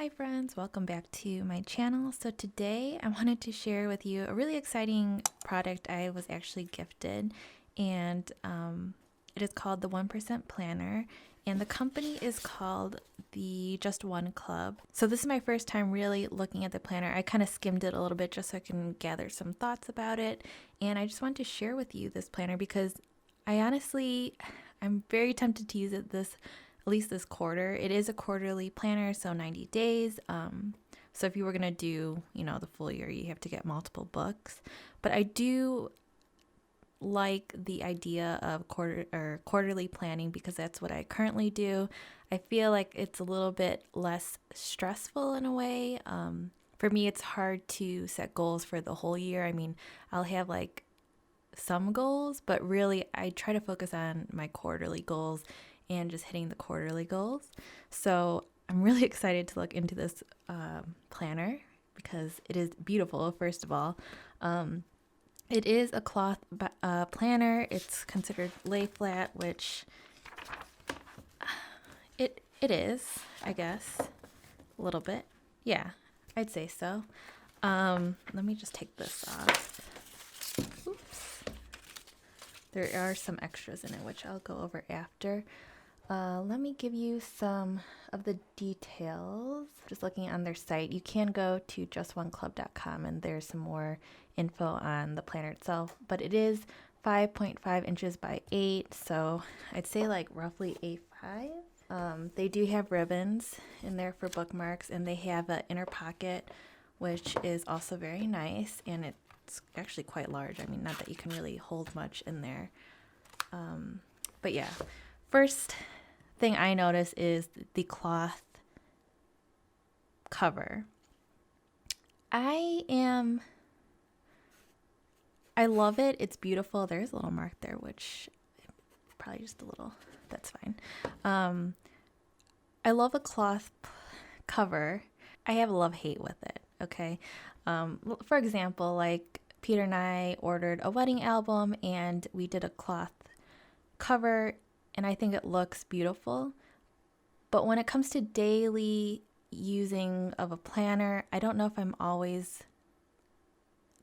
Hi friends, welcome back to my channel. So today I wanted to share with you a really exciting product I was actually gifted, and it is called the 1% Planner, and the company is called the JustOneClub. So this is my first time really looking at the planner. I kind of skimmed it a little bit just so I can gather some thoughts about it, and I just wanted to share with you this planner because I'm very tempted to use it at least this quarter. It is a quarterly planner, so 90 days. So if you were going to do, the full year, you have to get multiple books. But I do like the idea of quarterly planning because that's what I currently do. I feel like it's a little bit less stressful in a way. For me, it's hard to set goals for the whole year. I mean, I'll have like some goals, but really I try to focus on my quarterly goals and just hitting the quarterly goals. So I'm really excited to look into this planner because it is beautiful, first of all. It is a cloth planner. It's considered lay flat, which it is, I guess, a little bit. Yeah, I'd say so. Let me just take this off. Oops. There are some extras in it, which I'll go over after. Let me give you some of the details. Just looking on their site, you can go to JustOneClub.com and there's some more info on the planner itself. But it is 5.5 inches by 8, so I'd say like roughly A5. They do have ribbons in there for bookmarks, and they have an inner pocket, which is also very nice, and it's actually quite large. I mean, not that you can really hold much in there. But yeah, first thing I notice is the cloth cover. I love it. It's beautiful. There's a little mark there, which probably just a little, that's fine. I love a cloth cover. I have a love-hate with it, okay? For example, like Peter and I ordered a wedding album and we did a cloth cover, and I think it looks beautiful. But when it comes to daily using of a planner, I don't know if I'm always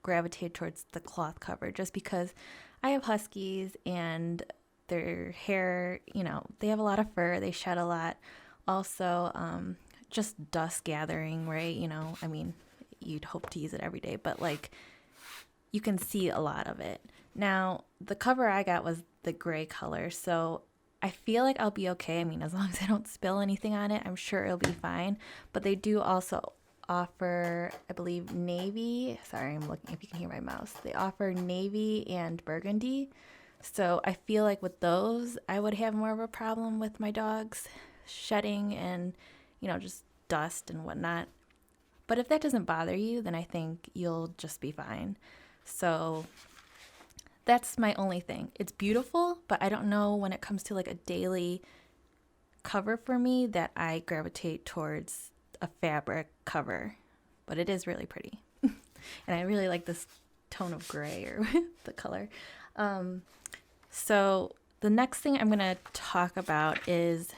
gravitate towards the cloth cover, just because I have Huskies and their hair, they have a lot of fur, they shed a lot. Also, just dust gathering, right? I mean, you'd hope to use it every day, but like you can see a lot of it. Now, the cover I got was the gray color, so I feel like I'll be okay. I mean, as long as I don't spill anything on it, I'm sure it'll be fine. But they do also offer, I believe, navy. Sorry, I'm looking if you can hear my mouse. They offer navy and burgundy. So I feel like with those, I would have more of a problem with my dogs shedding and, just dust and whatnot. But if that doesn't bother you, then I think you'll just be fine. So that's my only thing. It's beautiful, but I don't know when it comes to like a daily cover for me that I gravitate towards a fabric cover. But it is really pretty. And I really like this tone of gray, or the color. So the next thing I'm going to talk about is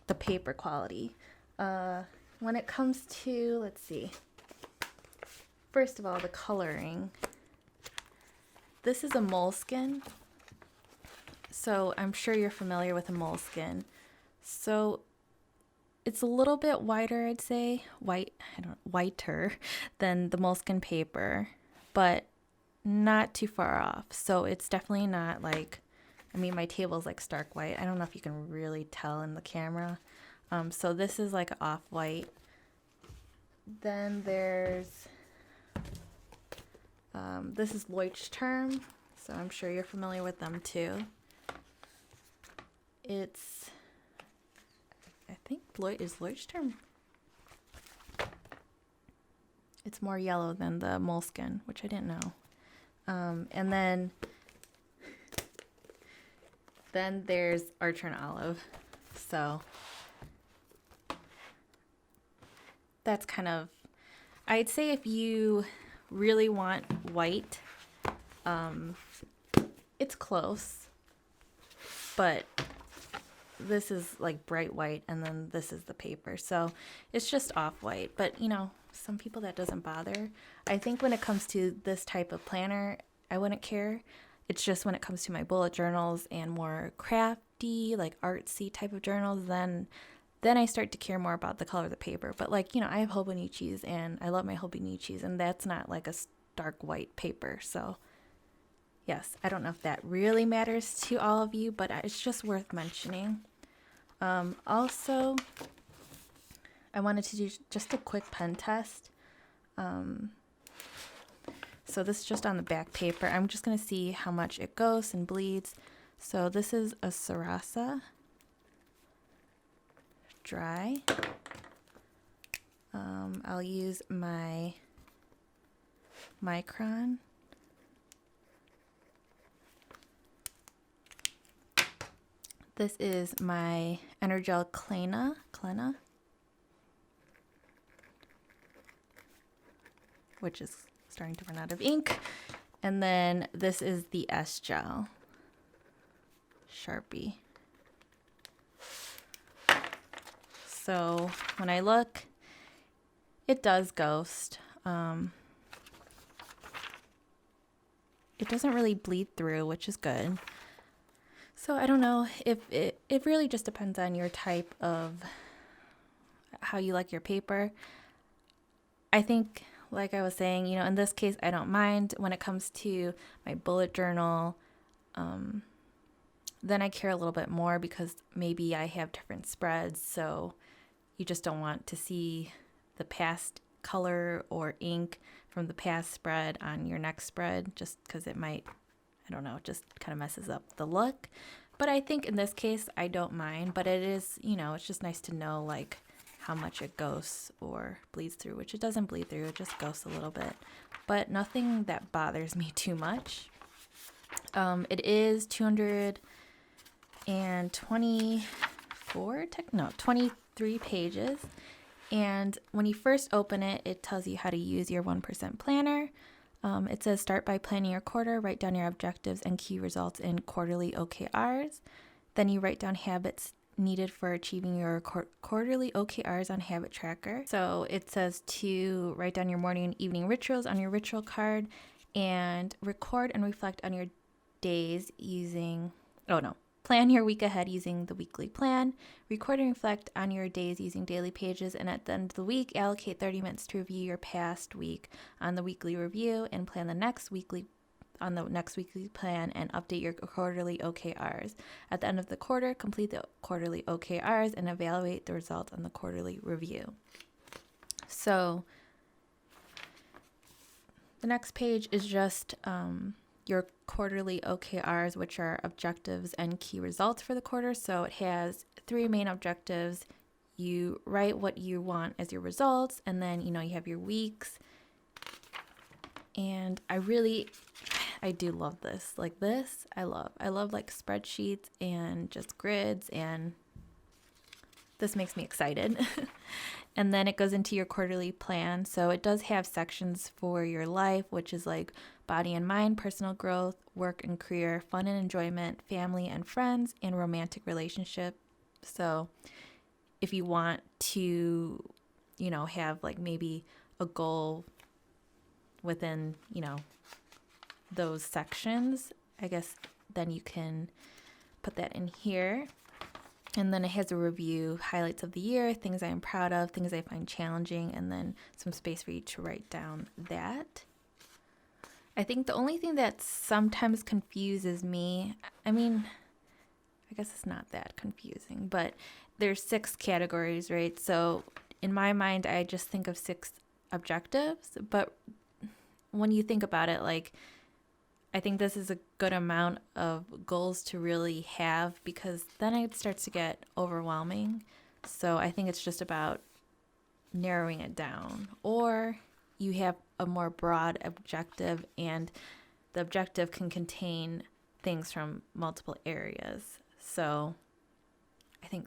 the paper quality. When it comes to, let's see. First of all, the coloring. This is a moleskin. So I'm sure you're familiar with a moleskin. So it's a little bit whiter, I'd say, whiter than the moleskin paper, but not too far off. So it's definitely not like, I mean, my table is like stark white. I don't know if you can really tell in the camera. So this is like off-white. Then there's this is Leuchtturm, so I'm sure you're familiar with them too. It's, I think is Leuchtturm. It's more yellow than the moleskin, which I didn't know. And then there's Archer and Olive. So that's kind of, I'd say if you really want white, it's close, but this is like bright white, and then this is the paper. So it's just off-white. But, you know, some people that doesn't bother. I think when it comes to this type of planner, I wouldn't care. It's just when it comes to my bullet journals and more crafty, like artsy type of journals, then I start to care more about the color of the paper. But like, you know, I have Hobonichis and I love my Hobonichis, and that's not like a stark white paper. So yes, I don't know if that really matters to all of you, but it's just worth mentioning. Also, I wanted to do just a quick pen test. So this is just on the back paper. I'm just going to see how much it goes and bleeds. So this is a Sarasa dry. I'll use my Micron. This is my Energel Klena, which is starting to run out of ink. And then this is the S Gel Sharpie. So when I look, it does ghost. It doesn't really bleed through, which is good. So I don't know if it really just depends on your type of how you like your paper. I think, like I was saying, you know, in this case, I don't mind. When it comes to my bullet journal, then I care a little bit more because maybe I have different spreads. So you just don't want to see the past color or ink from the past spread on your next spread, just because it might, I don't know, just kind of messes up the look. But I think in this case, I don't mind. But it is, you know, it's just nice to know like how much it ghosts or bleeds through, which it doesn't bleed through, it just ghosts a little bit. But nothing that bothers me too much. It is 23 pages. And when you first open it, it tells you how to use your 1% planner. It says start by planning your quarter, write down your objectives and key results in quarterly OKRs. Then you write down habits needed for achieving your quarterly OKRs on Habit Tracker. So it says to write down your morning and evening rituals on your ritual card and record and reflect on your days using, plan your week ahead using the weekly plan, record and reflect on your days using daily pages, and at the end of the week, allocate 30 minutes to review your past week on the weekly review and plan the next weekly plan and update your quarterly OKRs. At the end of the quarter, complete the quarterly OKRs and evaluate the results on the quarterly review. So the next page is just your quarterly OKRs, which are objectives and key results for the quarter. So it has 3 main objectives. You write what you want as your results, and then, you have your weeks. And I do love this. Like this, I love like spreadsheets and just grids, and this makes me excited. And then it goes into your quarterly plan. So it does have sections for your life, which is like body and mind, personal growth, work and career, fun and enjoyment, family and friends, and romantic relationship. So if you want to, have like maybe a goal within, those sections, I guess then you can put that in here. And then it has a review, highlights of the year, things I am proud of, things I find challenging, and then some space for you to write down that. I think the only thing that sometimes confuses me, I guess it's not that confusing, but there's 6 categories, right? So in my mind, I just think of 6 objectives, but when you think about it, like, I think this is a good amount of goals to really have, because then it starts to get overwhelming. So I think it's just about narrowing it down. Or you have a more broad objective, and the objective can contain things from multiple areas. So I think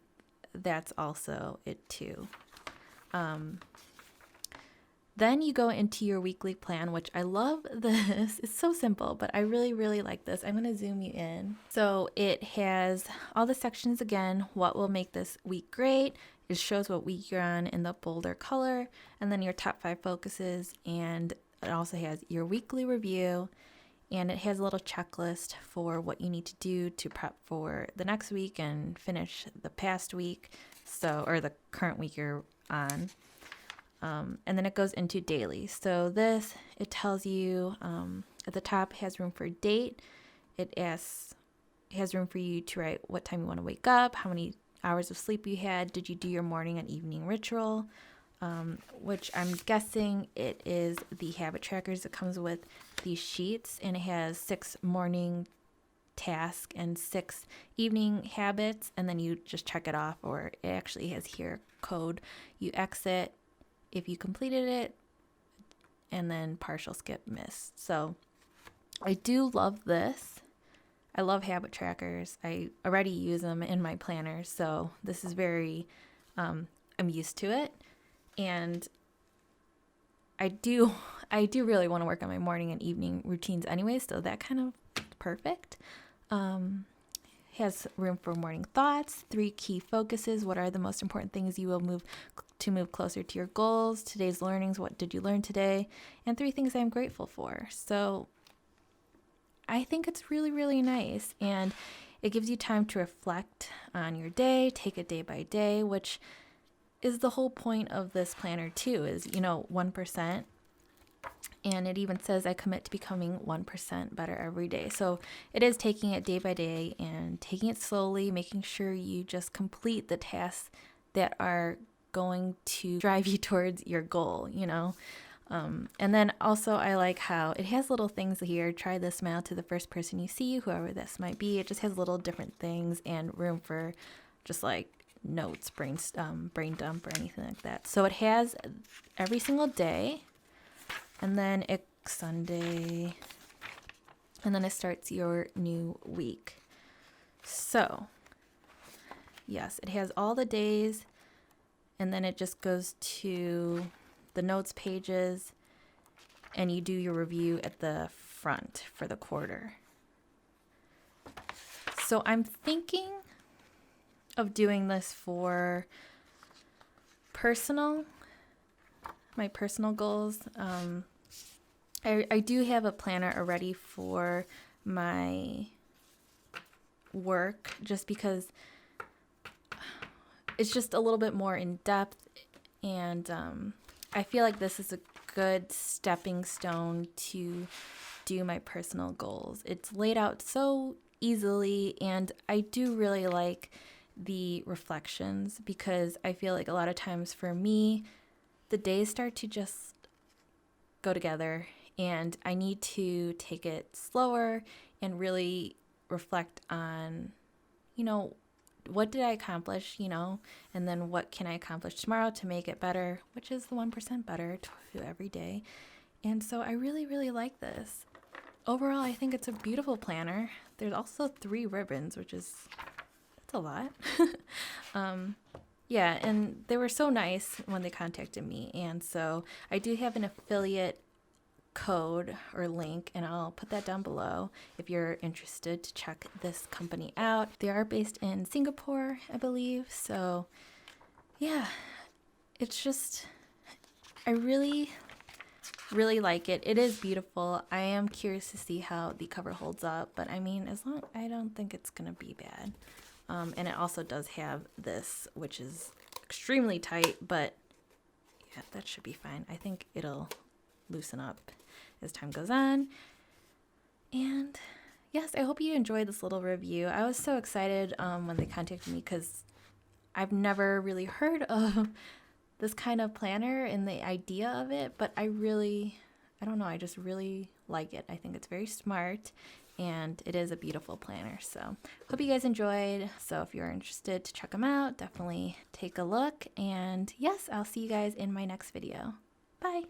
Then you go into your weekly plan, which I love this. It's so simple, but I really, really like this. I'm going to zoom you in. So it has all the sections again, what will make this week great. It shows what week you're on in the bolder color, and then your top 5 focuses, and it also has your weekly review, and it has a little checklist for what you need to do to prep for the next week and finish the past week, or the current week you're on. And then it goes into daily. So it tells you at the top, it has room for date. It has room for you to write what time you want to wake up, how many hours of sleep you had, did you do your morning and evening ritual, which I'm guessing it is the habit trackers that comes with these sheets, and it has 6 morning tasks and 6 evening habits, and then you just check it off, or it actually has here code. You exit if you completed it, and then partial, skip, missed. So I do love this. I love habit trackers. I already use them in my planners, so this is very, I'm used to it. And I do really want to work on my morning and evening routines anyway, so that kind of perfect. Has room for morning thoughts, 3 key focuses. What are the most important things you will move closer to your goals? Today's learnings, what did you learn today? And 3 things I'm grateful for. So I think it's really, really nice, and it gives you time to reflect on your day, take it day by day, which is the whole point of this planner too, is, 1%. And it even says I commit to becoming 1% better every day. So it is taking it day by day and taking it slowly, making sure you just complete the tasks that are going to drive you towards your goal, And then also I like how it has little things here. Try this smile to the first person you see, whoever this might be. It just has little different things and room for just like notes, brain dump, or anything like that. So it has every single day, and then it's Sunday, and then it starts your new week. So yes, it has all the days, and then it just goes to the notes pages, and you do your review at the front for the quarter. So I'm thinking of doing this for my personal goals. I do have a planner already for my work, just because it's just a little bit more in depth, and I feel like this is a good stepping stone to do my personal goals. It's laid out so easily, and I do really like the reflections, because I feel like a lot of times for me, the days start to just go together, and I need to take it slower and really reflect on, what did I accomplish, and then what can I accomplish tomorrow to make it better, which is the 1% better to every day. And so I really, really like this. Overall, I think it's a beautiful planner. There's also 3 ribbons, which is, that's a lot. Yeah, and they were so nice when they contacted me. And so I do have an affiliate code or link, and I'll put that down below if you're interested to check this company out. They are based in Singapore, I believe. So yeah, it's just, I really, really like it. It is beautiful. I am curious to see how the cover holds up, but I mean, I don't think it's gonna be bad. And it also does have this, which is extremely tight, but yeah, that should be fine. I think it'll loosen up as time goes on. And yes, I hope you enjoyed this little review. I was so excited when they contacted me, because I've never really heard of this kind of planner and the idea of it, but I don't know, I just really like it. I think it's very smart, and it is a beautiful planner. So hope you guys enjoyed. So if you're interested to check them out, definitely take a look. And yes, I'll see you guys in my next video. Bye.